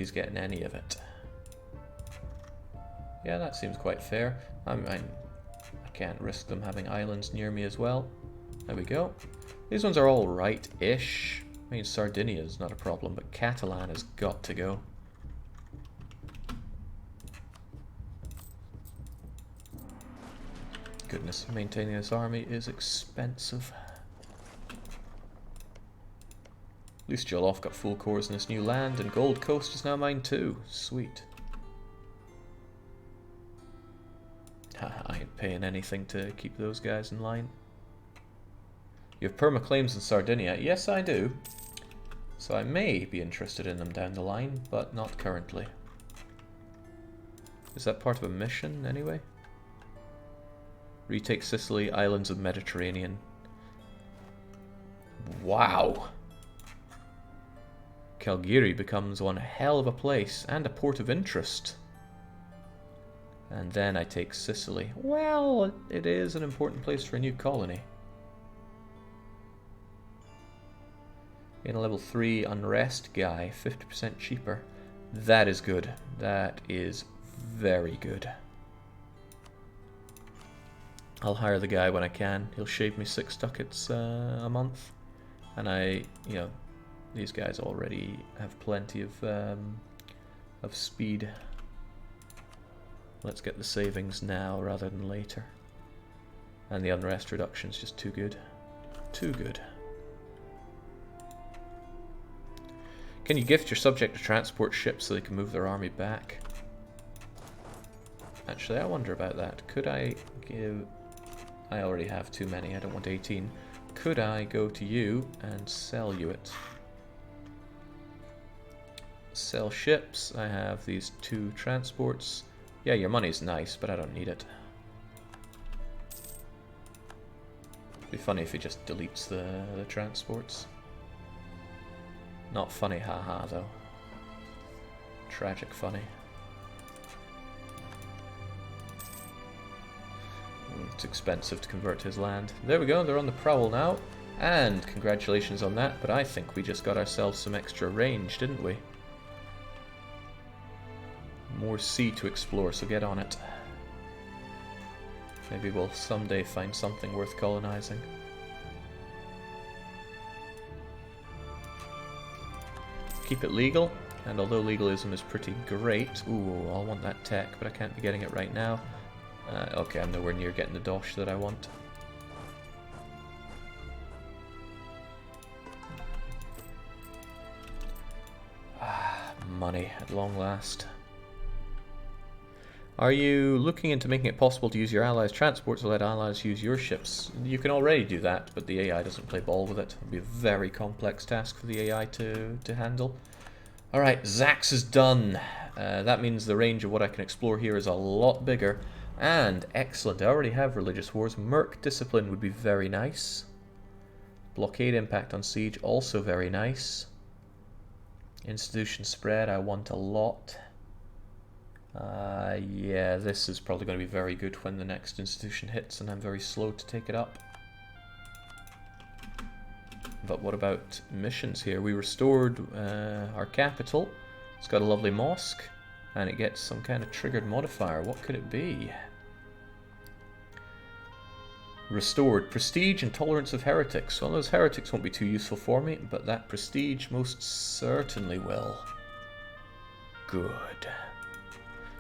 nobody's getting any of it. Yeah, that seems quite fair. I can't risk them having islands near me as well. There we go. These ones are all right-ish. I mean, Sardinia's not a problem, but Catalan has got to go. Goodness, maintaining this army is expensive. At least Jollof got full cores in this new land, and Gold Coast is now mine too. Sweet. I ain't paying anything to keep those guys in line. You have perma-claims in Sardinia. Yes, I do. So I may be interested in them down the line, but not currently. Is that part of a mission, anyway? Retake Sicily, Islands of Mediterranean. Wow! Calgary becomes one hell of a place, and a port of interest. And then I take Sicily. Well, it is an important place for a new colony. In a level 3 unrest guy, 50% cheaper. That is good. That is very good. I'll hire the guy when I can. He'll shave me 6 ducats a month. And these guys already have plenty of speed. Let's get the savings now rather than later. And the unrest reduction is just too good. Too good. Can you gift your subject to transport ships so they can move their army back? Actually, I wonder about that. Could I give... I already have too many. I don't want 18. Could I go to you and sell you it? Sell ships. I have these 2 transports. Yeah, your money's nice, but I don't need it. It'd be funny if he just deletes the transports. Not funny, haha, though. Tragic funny. It's expensive to convert his land. There we go, they're on the prowl now. And congratulations on that, but I think we just got ourselves some extra range, didn't we? More sea to explore, so get on it. Maybe we'll someday find something worth colonizing. Keep it legal, and although legalism is pretty great... Ooh, I'll want that tech, but I can't be getting it right now. Okay, I'm nowhere near getting the dosh that I want. Money, at long last. Are you looking into making it possible to use your allies' transports or let allies use your ships? You can already do that, but the AI doesn't play ball with it. It'll be a very complex task for the AI to handle. Alright, Zax is done. That means the range of what I can explore here is a lot bigger. And excellent, I already have religious wars. Merc discipline would be very nice. Blockade impact on siege, also very nice. Institution spread, I want a lot. Yeah, this is probably going to be very good when the next institution hits, and I'm very slow to take it up. But what about missions here? We restored our capital. It's got a lovely mosque, and it gets some kind of triggered modifier. What could it be? Restored prestige and tolerance of heretics. Well, those heretics won't be too useful for me, but that prestige most certainly will. Good.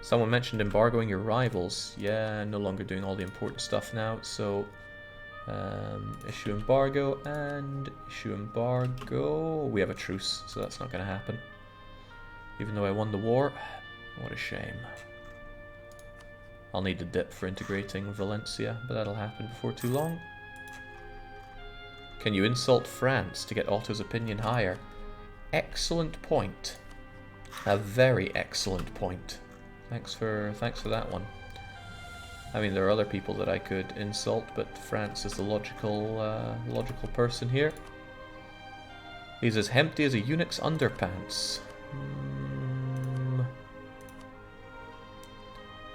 Someone mentioned embargoing your rivals. Yeah, no longer doing all the important stuff now, so issue embargo and issue embargo. We have a truce, so that's not going to happen. Even though I won the war, what a shame. I'll need a dip for integrating Valencia, but that'll happen before too long. Can you insult France to get Otto's opinion higher? Excellent point. A very excellent point. Thanks for that one. I mean, there are other people that I could insult, but France is the logical person here. He's as empty as a eunuch's underpants.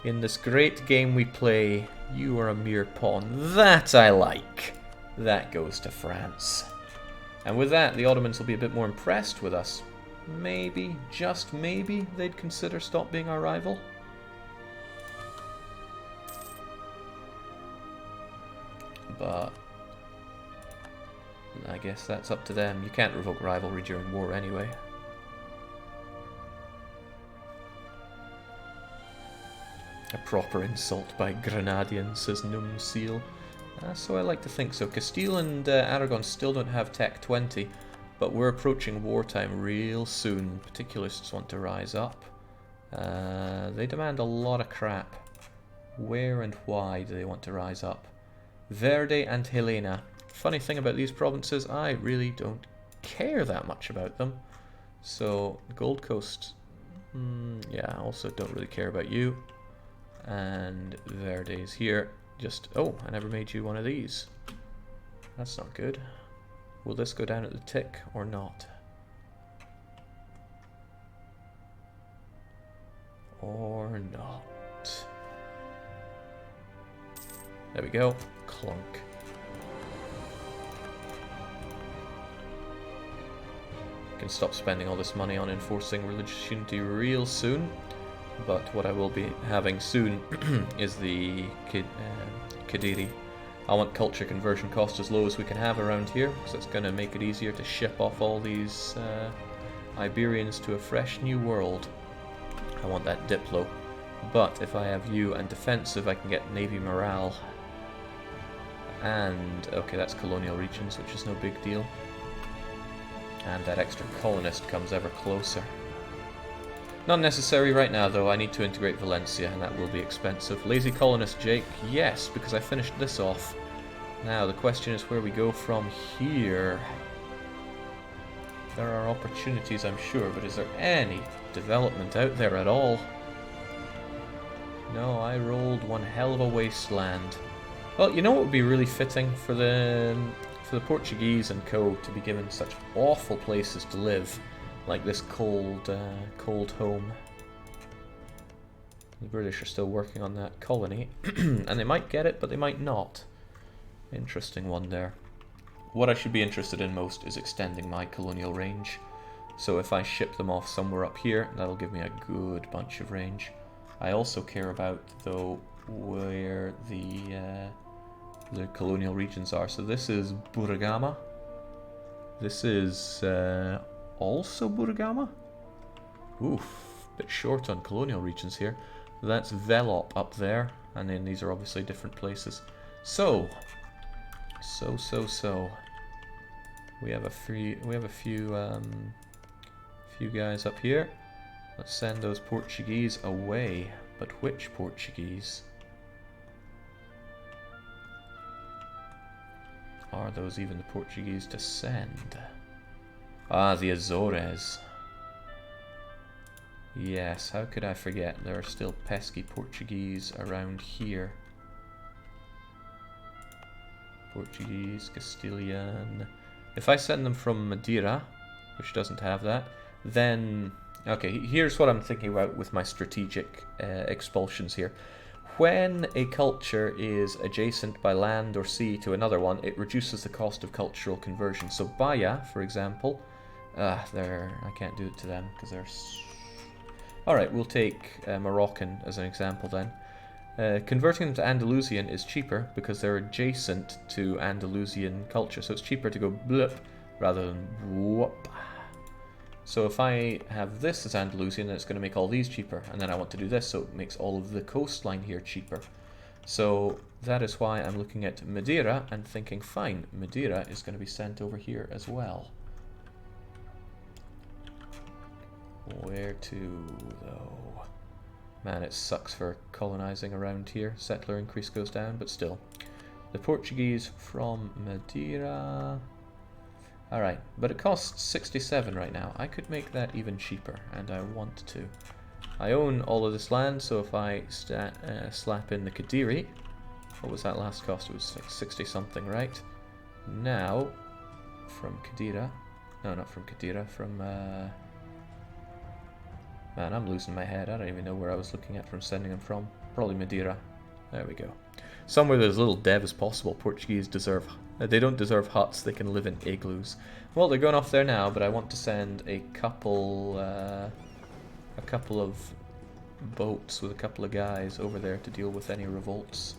In this great game we play, you are a mere pawn. That I like. That goes to France. And with that, the Ottomans will be a bit more impressed with us. maybe, just maybe, they'd consider stop being our rival. But I guess that's up to them. You can't revoke rivalry during war anyway. A proper insult by Grenadian, says Num Seal. So I like to think so. Castile and Aragon still don't have Tech 20, but we're approaching wartime real soon. Particularists want to rise up. They demand a lot of crap. Where and why do they want to rise up? Verde and Helena. Funny thing about these provinces, I really don't care that much about them. So, Gold Coast, yeah, I also don't really care about you. And Verde's here. Just, oh, I never made you one of these. That's not good. Will this go down at the tick or not? Or not. There we go. Clunk. Can stop spending all this money on enforcing religious unity real soon. But what I will be having soon is the Kadiri. I want culture conversion cost as low as we can have around here, because it's going to make it easier to ship off all these Iberians to a fresh new world. I want that Diplo. But if I have you and defensive, I can get Navy morale. And, okay, that's colonial regions, which is no big deal. And that extra colonist comes ever closer. Not necessary right now, though. I need to integrate Valencia, and that will be expensive. Lazy colonist Jake, yes, because I finished this off. Now, the question is where we go from here. There are opportunities, I'm sure, but is there any development out there at all? No, I rolled one hell of a wasteland. Well, you know what would be really fitting for the Portuguese and co. to be given such awful places to live, like this cold home. The British are still working on that colony, and they might get it, but they might not. Interesting one there. What I should be interested in most is extending my colonial range. So if I ship them off somewhere up here, that'll give me a good bunch of range. I also care about, though, where the colonial regions are. So this is Burigama. This is also Burigama. Oof, bit short on colonial regions here. That's Velop up there, and then these are obviously different places. So we have a few guys up here. Let's send those Portuguese away. But which Portuguese? Are those even the Portuguese to send? Ah, the Azores. Yes, how could I forget? There are still pesky Portuguese around here. Portuguese, Castilian. If I send them from Madeira, which doesn't have that, then... Okay, here's what I'm thinking about with my strategic expulsions here. When a culture is adjacent by land or sea to another one, it reduces the cost of cultural conversion. So Baya, for example, I can't do it to them because they're... Alright, we'll take Moroccan as an example then. Converting them to Andalusian is cheaper because they're adjacent to Andalusian culture. So it's cheaper to go blip rather than whoop. So if I have this as Andalusian, then it's going to make all these cheaper. And then I want to do this, so it makes all of the coastline here cheaper. So that is why I'm looking at Madeira and thinking, fine, Madeira is going to be sent over here as well. Where to, though? Man, it sucks for colonizing around here. Settler increase goes down, but still. The Portuguese from Madeira... Alright, but it costs 67 right now. I could make that even cheaper, and I want to. I own all of this land, so if I slap in the Kadiri... What was that last cost? It was like 60 something, right? Now, from Kadira... No, not from Kadira, from... Man, I'm losing my head. I don't even know where I was looking at from sending them from. Probably Madeira. There we go. Somewhere there's little dev as possible. Portuguese deserve... they don't deserve huts, they can live in igloos. Well, they're going off there now, but I want to send a couple of boats with a couple of guys over there to deal with any revolts.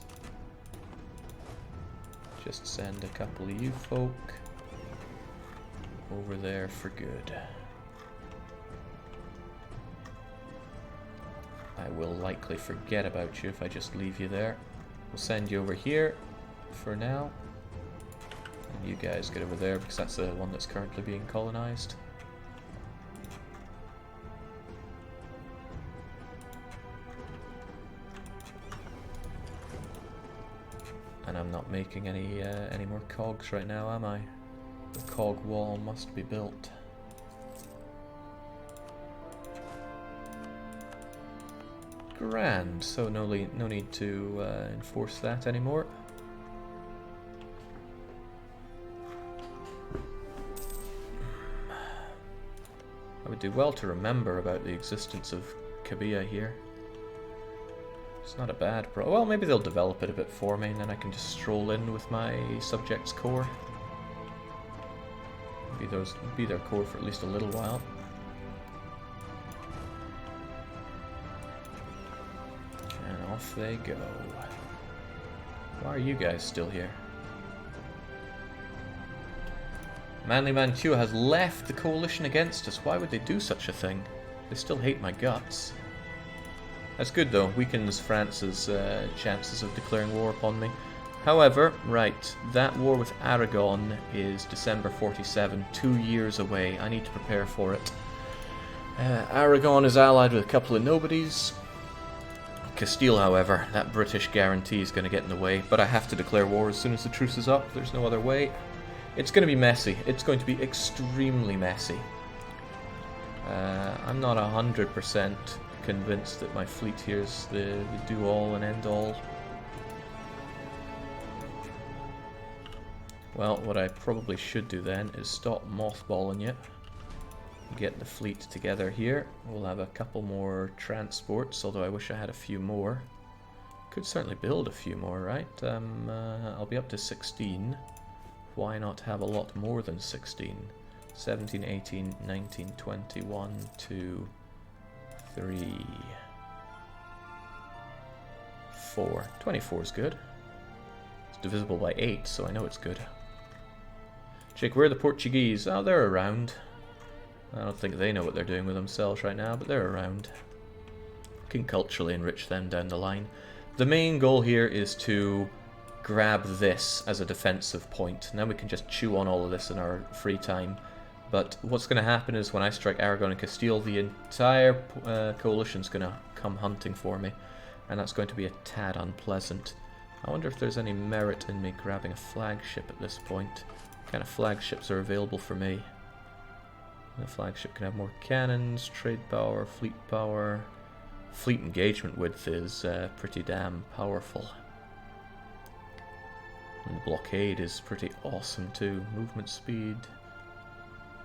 Just send a couple of you folk over there for good. I will likely forget about you if I just leave you there. We'll send you over here for now. And you guys get over there because that's the one that's currently being colonized. And I'm not making any more cogs right now, am I? The cog wall must be built. Grand, so no need to enforce that anymore. I would do well to remember about the existence of Kabia here. It's not a bad well, maybe they'll develop it a bit for me, and then I can just stroll in with my subjects core. Be their core for at least a little while. And off they go. Why are you guys still here? Manly Mantua has left the coalition against us. Why would they do such a thing? They still hate my guts. That's good though, weakens France's chances of declaring war upon me. However, right, that war with Aragon is December 47, 2 years away. I need to prepare for it. Aragon is allied with a couple of nobodies. Castile, however, that British guarantee is going to get in the way, but I have to declare war as soon as the truce is up. There's no other way. It's going to be messy. It's going to be extremely messy. I'm not 100% convinced that my fleet here is the do-all and end-all. Well, what I probably should do then is stop mothballing you. Get the fleet together here. We'll have a couple more transports, although I wish I had a few more. Could certainly build a few more, right? I'll be up to 16. Why not have a lot more than 16? 17, 18, 19, 20, 1, 2, 3, 4. 24 is good. It's divisible by 8, so I know it's good. Jake, where are the Portuguese? Oh, they're around. I don't think they know what they're doing with themselves right now, but they're around. Can culturally enrich them down the line. The main goal here is to grab this as a defensive point. And then we can just chew on all of this in our free time. But what's going to happen is when I strike Aragon and Castile, the entire coalition's going to come hunting for me. And that's going to be a tad unpleasant. I wonder if there's any merit in me grabbing a flagship at this point. What kind of flagships are available for me? The flagship can have more cannons, trade power, fleet power. Fleet engagement width is pretty damn powerful. And the blockade is pretty awesome too. Movement speed.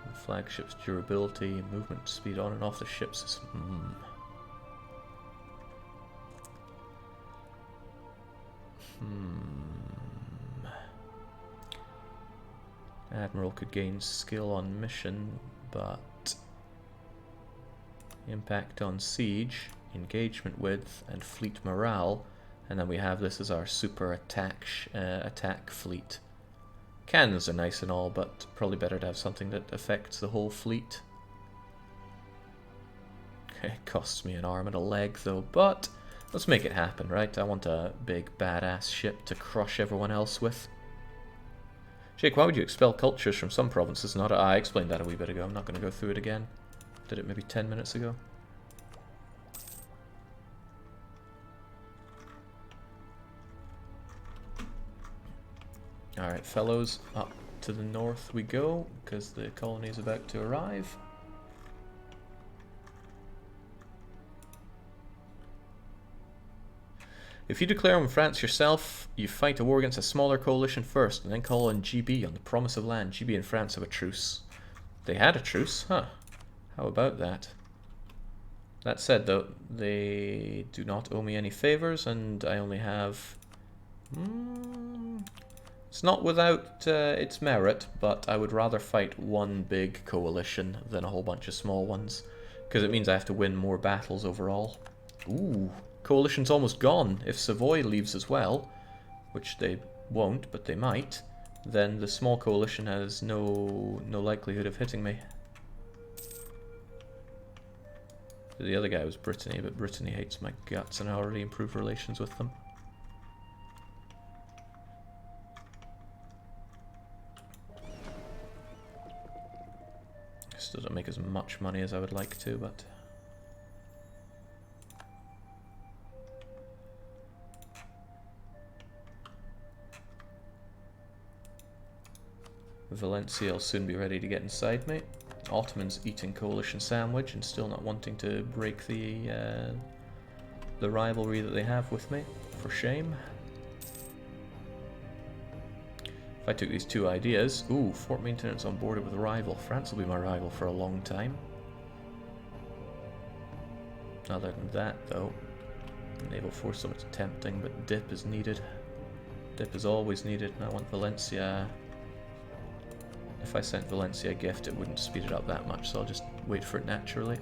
The flagship's durability, movement speed on and off the ships is... Admiral could gain skill on mission, but impact on siege, engagement width, and fleet morale, and then we have this as our super attack fleet. Cannons are nice and all, but probably better to have something that affects the whole fleet. It costs me an arm and a leg though, but let's make it happen, right? I want a big badass ship to crush everyone else with. Jake, why would you expel cultures from some provinces? Not I explained that a wee bit ago. I'm not going to go through it again. Did it maybe 10 minutes ago. Alright, fellows, up to the north we go, because the colony is about to arrive. If you declare on France yourself, you fight a war against a smaller coalition first, and then call on GB on the promise of land. GB and France have a truce. They had a truce? Huh. How about that? That said, though, they do not owe me any favors, and I only have... it's not without its merit, but I would rather fight one big coalition than a whole bunch of small ones, because it means I have to win more battles overall. Ooh, coalition's almost gone. If Savoy leaves as well, which they won't, but they might, then the small coalition has no likelihood of hitting me. The other guy was Brittany, but Brittany hates my guts, and I already improved relations with them. Still don't make as much money as I would like to, but... Valencia will soon be ready to get inside me. Ottoman's eating coalition sandwich and still not wanting to break the rivalry that they have with me. For shame. If I took these two ideas... Ooh, fort maintenance on board with a rival. France will be my rival for a long time. Other than that, though, naval force summit tempting, but dip is needed. Dip is always needed, and I want Valencia... If I sent Valencia a gift, it wouldn't speed it up that much, so I'll just wait for it naturally.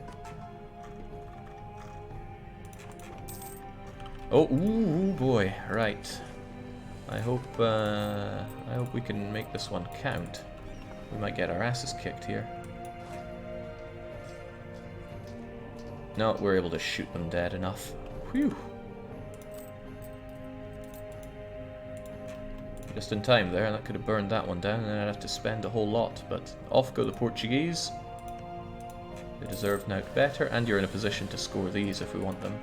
Oh, ooh, boy, right. I hope we can make this one count. We might get our asses kicked here. No, we're able to shoot them dead enough. Whew. Just in time there, and that could have burned that one down, and then I'd have to spend a whole lot, but off go the Portuguese. They deserve now better, and you're in a position to score these if we want them.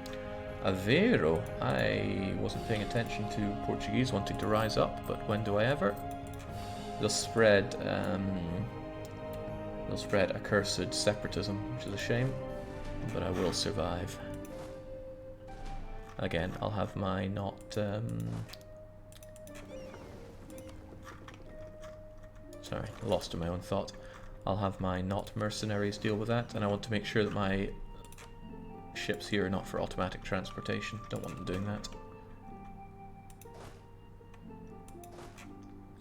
Aveiro. I wasn't paying attention to Portuguese wanting to rise up, but when do I ever? They'll spread accursed separatism, which is a shame, but I will survive. Again, I'll have my not... Sorry, lost in my own thought. I'll have my not mercenaries deal with that, and I want to make sure that my ships here are not for automatic transportation. Don't want them doing that.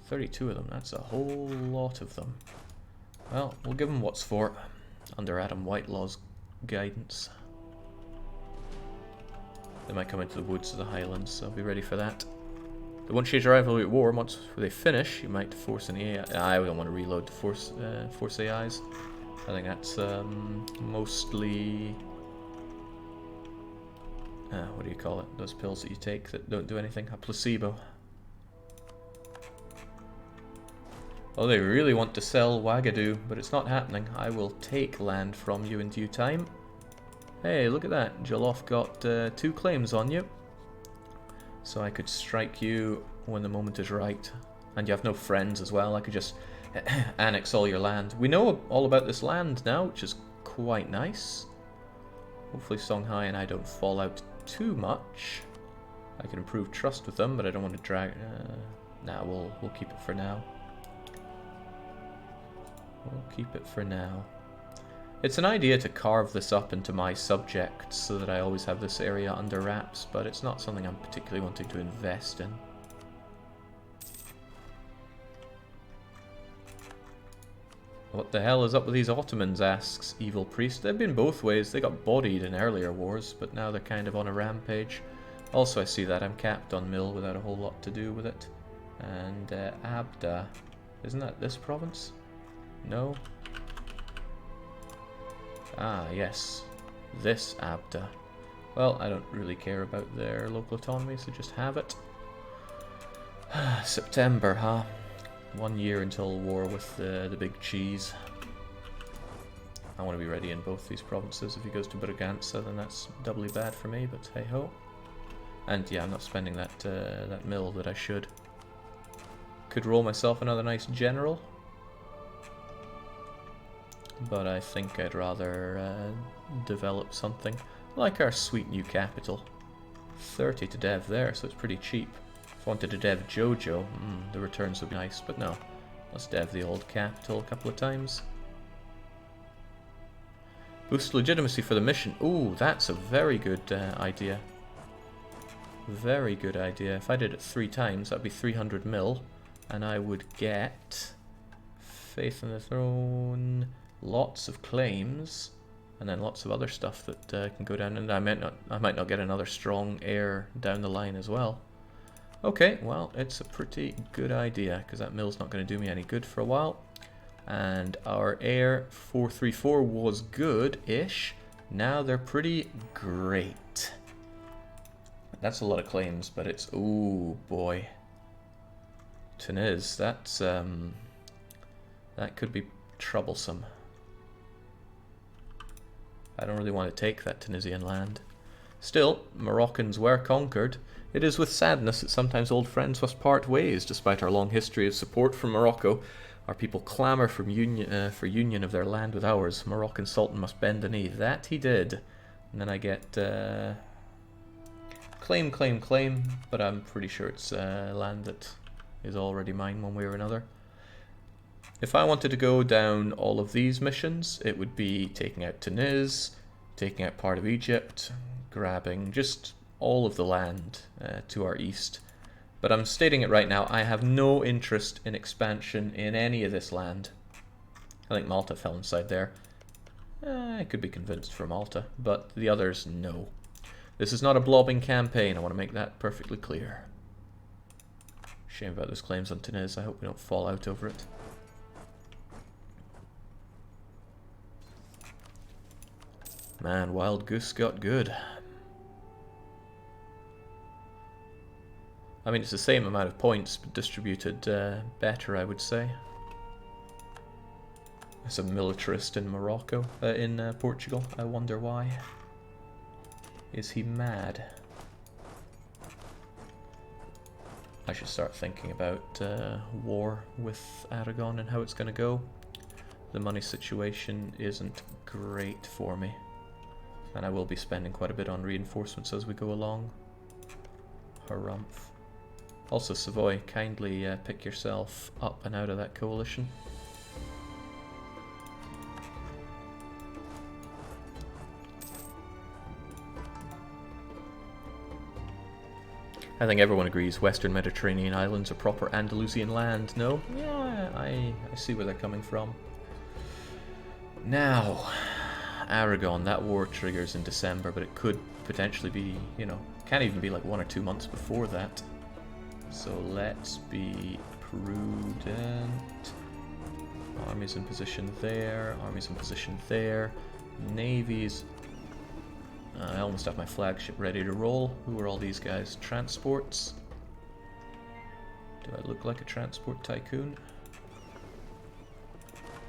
32 of them, that's a whole lot of them. Well, we'll give them what's for, under Adam Whitelaw's guidance. They might come into the woods of the Highlands, so I'll be ready for that. They won't change the rivalry at war. Once they finish, you might force an AI. I don't want to reload to force AIs. I think that's mostly... what do you call it? Those pills that you take that don't do anything. A placebo. Oh, they really want to sell Wagadu, but it's not happening. I will take land from you in due time. Hey, look at that. Joloff got 2 claims on you. So I could strike you when the moment is right. And you have no friends as well. I could just annex all your land. We know all about this land now, which is quite nice. Hopefully Songhai and I don't fall out too much. I can improve trust with them, but I don't want to drag... nah, we'll keep it for now. We'll keep it for now. It's an idea to carve this up into my subjects so that I always have this area under wraps, but it's not something I'm particularly wanting to invest in. What the hell is up with these Ottomans, asks Evil Priest. They've been both ways. They got bodied in earlier wars, but now they're kind of on a rampage. Also, I see that I'm capped on mill without a whole lot to do with it. And Abda. Isn't that this province? No? Ah, yes. This Abda. Well, I don't really care about their local autonomy, so just have it. September, huh? 1 year until war with the big cheese. I want to be ready in both these provinces. If he goes to Braganza, then that's doubly bad for me, but hey-ho. And yeah, I'm not spending that mill that I should. Could roll myself another nice general. But I think I'd rather develop something like our sweet new capital. 30 to dev there, so it's pretty cheap. If I wanted to dev Jojo, the returns would be nice, but no. Let's dev the old capital a couple of times. Boost legitimacy for the mission. Ooh, that's a very good idea. Very good idea. If I did it 3 times, that'd be 300 mil. And I would get Faith in the Throne, lots of claims, and then lots of other stuff that can go down. And I might not get another strong heir down the line as well. Okay, well, it's a pretty good idea, because that mill's not going to do me any good for a while. And our heir 434 was good-ish. Now they're pretty great. That's a lot of claims, but it's... ooh, boy. Tunis, that's... that could be troublesome. I don't really want to take that Tunisian land. Still, Moroccans were conquered. It is with sadness that sometimes old friends must part ways. Despite our long history of support from Morocco, our people clamour for union of their land with ours. Moroccan Sultan must bend the knee. That he did. And then I get claim, claim, claim, but I'm pretty sure it's land that is already mine one way or another. If I wanted to go down all of these missions, it would be taking out Tunis, taking out part of Egypt, grabbing just all of the land to our east. But I'm stating it right now, I have no interest in expansion in any of this land. I think Malta fell inside there. I could be convinced for Malta, but the others, no. This is not a blobbing campaign, I want to make that perfectly clear. Shame about those claims on Tunis, I hope we don't fall out over it. Man, Wild Goose got good. I mean, it's the same amount of points, but distributed better, I would say. As a militarist in Morocco, in Portugal, I wonder why. Is he mad? I should start thinking about war with Aragon and how it's going to go. The money situation isn't great for me. And I will be spending quite a bit on reinforcements as we go along. Harumph. Also, Savoy, kindly pick yourself up and out of that coalition. I think everyone agrees Western Mediterranean islands are proper Andalusian land, no? Yeah, I see where they're coming from. Now, Aragon, that war triggers in December, but it could potentially be, you know, can't even be like 1 or 2 months before that. So let's be prudent. Armies in position there, armies in position there, navies. I almost have my flagship ready to roll. Who are all these guys? Transports. Do I look like a transport tycoon?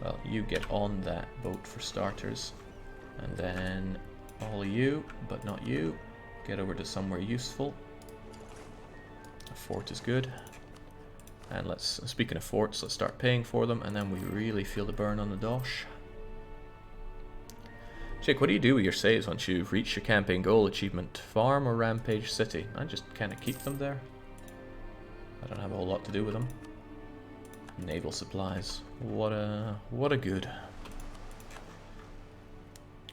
Well, you get on that boat for starters. And then all of you, but not you, get over to somewhere useful. A fort is good. And let's, speaking of forts, let's start paying for them, and then we really feel the burn on the dosh. Jake, what do you do with your saves once you've reached your campaign goal achievement? Farm or Rampage City? I just kind of keep them there. I don't have a whole lot to do with them. Naval supplies. What a good.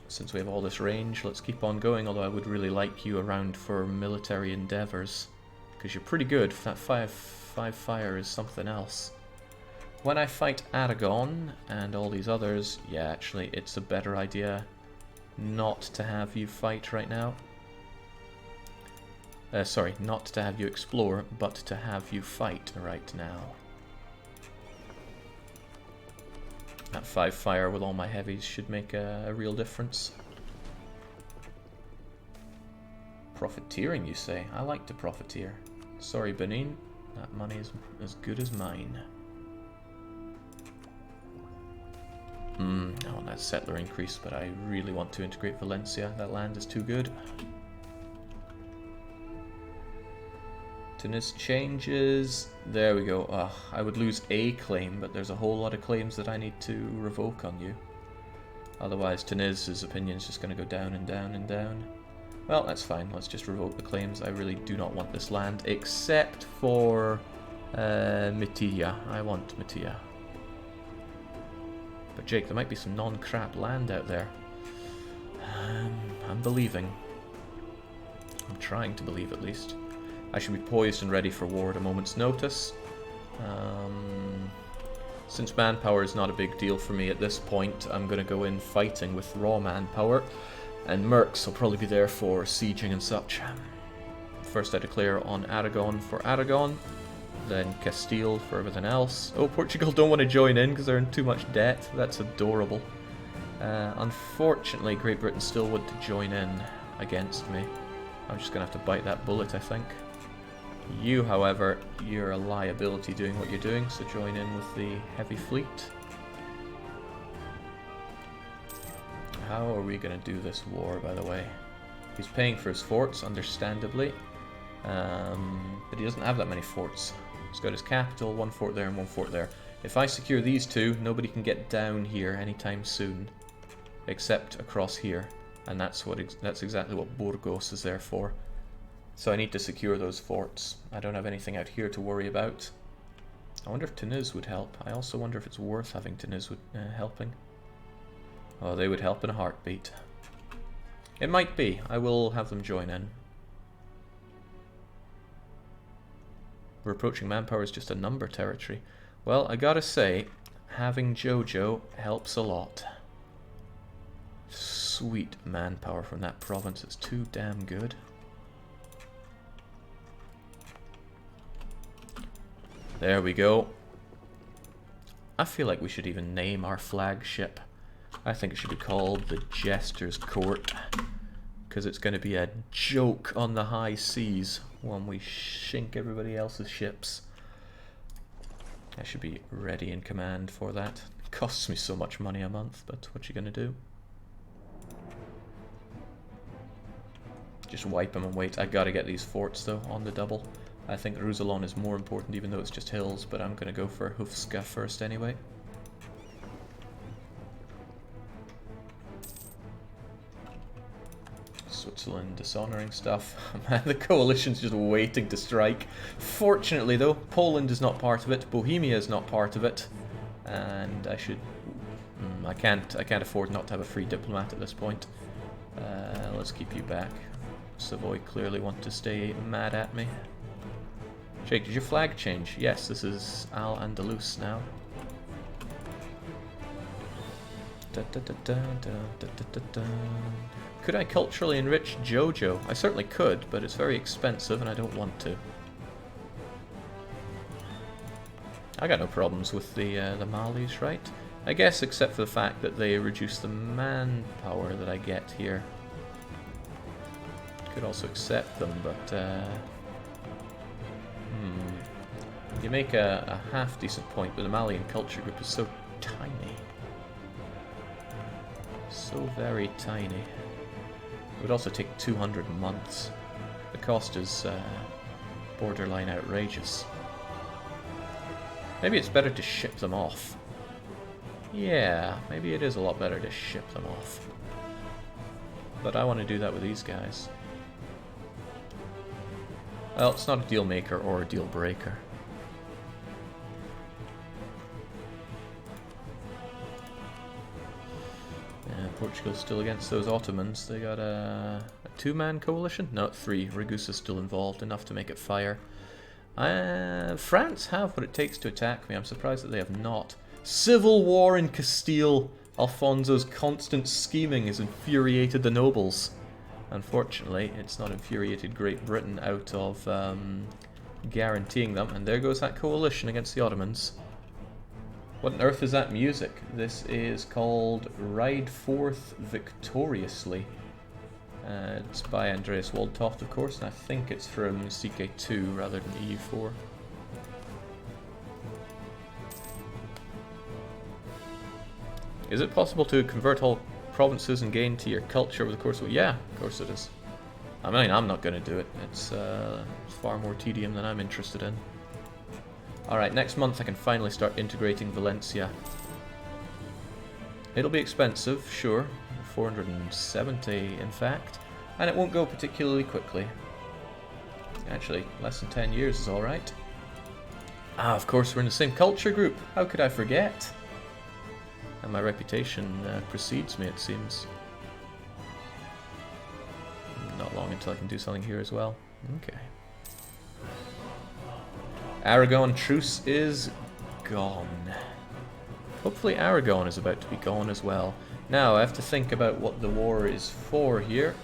Since we have all this range, let's keep on going, although I would really like you around for military endeavors. Because you're pretty good. That 5 fire is something else. When I fight Aragon and all these others, yeah, actually, it's a better idea not to have you fight right now. Sorry, not to have you explore, but to have you fight right now. That 5 fire with all my heavies should make a real difference. Profiteering, you say? I like to profiteer. Sorry, Benin, that money is as good as mine. I want that settler increase, but I really want to integrate Valencia. That land is too good. Tunis changes. There we go. I would lose a claim, but there's a whole lot of claims that I need to revoke on you. Otherwise, Tunis's opinion is just going to go down and down and down. Well, that's fine. Let's just revoke the claims. I really do not want this land, except for Mitya. I want Mitya. But Jake, there might be some non-crap land out there. I'm believing. I'm trying to believe, at least. I should be poised and ready for war at a moment's notice. Since manpower is not a big deal for me at this point, I'm going to go in fighting with raw manpower, and mercs will probably be there for sieging and such. First I declare on Aragon for Aragon, then Castile for everything else. Oh, Portugal don't want to join in because they're in too much debt. That's adorable. Unfortunately, Great Britain still want to join in against me. I'm just going to have to bite that bullet, I think. You, however, you're a liability doing what you're doing, so join in with the heavy fleet. How are we going to do this war, by the way? He's paying for his forts, understandably. But he doesn't have that many forts. He's got his capital, one fort there and one fort there. If I secure these two, nobody can get down here anytime soon. Except across here. And that's exactly what Burgos is there for. So I need to secure those forts. I don't have anything out here to worry about. I wonder if Tunis would help. I also wonder if it's worth having Tunis helping. Oh, they would help in a heartbeat. It might be. I will have them join in. We're approaching manpower is just a number territory. Well, I gotta say, having Jojo helps a lot. Sweet manpower from that province. It's too damn good. There we go. I feel like we should even name our flagship. I think it should be called the Jester's Court, because it's going to be a joke on the high seas when we shink everybody else's ships. I should be ready in command for that. It costs me so much money a month, but what you going to do? Just wipe them and wait. I gotta get these forts though on the double. I think Roussillon is more important even though it's just hills, but I'm gonna go for Hufska first anyway. Switzerland dishonouring stuff. Man, the coalition's just waiting to strike. Fortunately though, Poland is not part of it, Bohemia is not part of it, and I should... I can't afford not to have a free diplomat at this point. Let's keep you back. Savoy clearly want to stay mad at me. Jake, did your flag change? Yes, this is Al-Andalus now. Could I culturally enrich Jojo? I certainly could, but it's very expensive and I don't want to. I got no problems with the Malis, right? I guess except for the fact that they reduce the manpower that I get here. Could also accept them, but you make a half-decent point, but the Malian culture group is so tiny. So very tiny. It would also take 200 months. The cost is borderline outrageous. Maybe it's better to ship them off. Yeah, maybe it is a lot better to ship them off. But I want to do that with these guys. Well, it's not a deal maker or a deal breaker. Yeah, Portugal's still against those Ottomans. They got a two-man coalition? No, three. Ragusa's still involved, enough to make it fire. France have what it takes to attack me. I'm surprised that they have not. Civil war in Castile. Alfonso's constant scheming has infuriated the nobles. Unfortunately, it's not infuriated Great Britain out of guaranteeing them. And there goes that coalition against the Ottomans. What on earth is that music? This is called Ride Forth Victoriously. It's by Andreas Waldtoft, of course, and I think it's from CK2 rather than EU4. Is it possible to convert all provinces and gain to your culture over the course of... Yeah, of course it is. I mean, I'm not going to do it. It's far more tedium than I'm interested in. Alright, next month I can finally start integrating Valencia. It'll be expensive, sure. 470 in fact. And it won't go particularly quickly. Actually, less than 10 years is alright. Ah, of course we're in the same culture group. How could I forget? And my reputation precedes me, it seems. long until I can do something here as well. Okay. Aragon truce is gone. Hopefully Aragon is about to be gone as well. Now I have to think about what the war is for here.